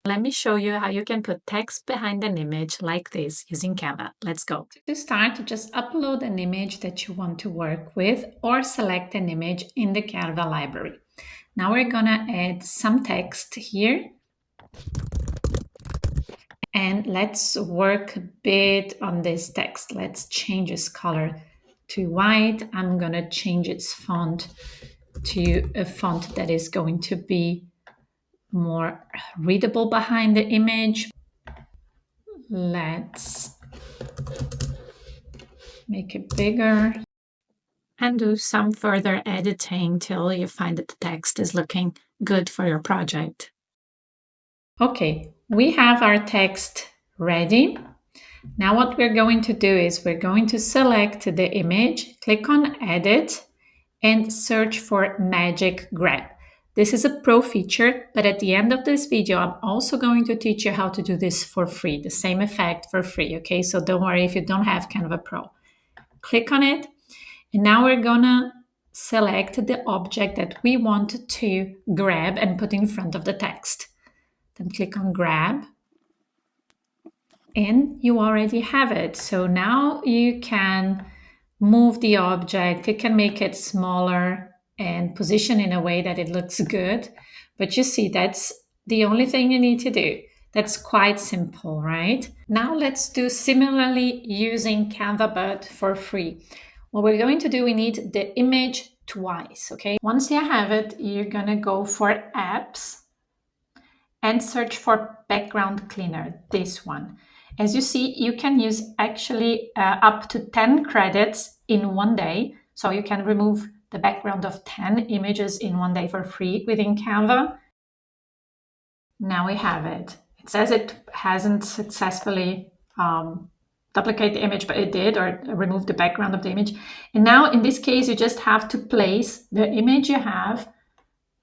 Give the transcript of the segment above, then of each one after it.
Let me show you how you can put text behind an image like this using Canva. Let's go. To start, just upload an image that you want to work with or select an image in the Canva library. Now we're gonna add some text here. And let's work a bit on this text. Let's change its color to white. I'm gonna change its font to a font that is going to be more readable behind the image. Let's make it bigger and do some further editing till you find that the text is looking good for your project. Okay, we have our text ready. Now what we're going to do is we're going to select the image, click on Edit, and search for Magic Grab. This is a pro feature, but at the end of this video, I'm also going to teach you how to do this for free, the same effect for free, okay? So don't worry if you don't have Canva Pro. Click on it, and now we're gonna select the object that we want to grab and put in front of the text. Then click on Grab, and you already have it. So now you can move the object, you can make it smaller and position in a way that it looks good. But you see, that's the only thing you need to do. That's quite simple, right? Now let's do similarly using Canva, but for free. What we're going to do, we need the image twice, okay? Once you have it, you're gonna go for Apps and search for Background Cleaner, this one. As you see, you can use actually up to 10 credits in one day. So you can remove the background of 10 images in one day for free within Canva. Now we have it. It says it hasn't successfully duplicate the image, but it did, or remove the background of the image. And now in this case, you just have to place the image you have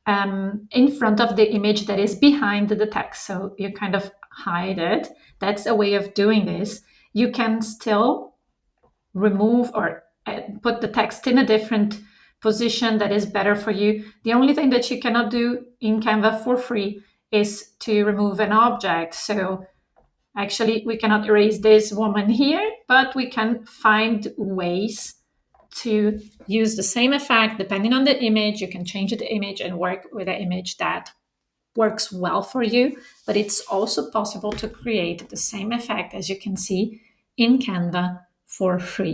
in front of the image that is behind the text. So you kind of hide it. That's a way of doing this. You can still remove or put the text in a different position that is better for you. The only thing that you cannot do in Canva for free is to remove an object. So actually, we cannot erase this woman here, but we can find ways to use the same effect. Depending on the image, you can change the image and work with an image that works well for you, but it's also possible to create the same effect, as you can see, in Canva for free.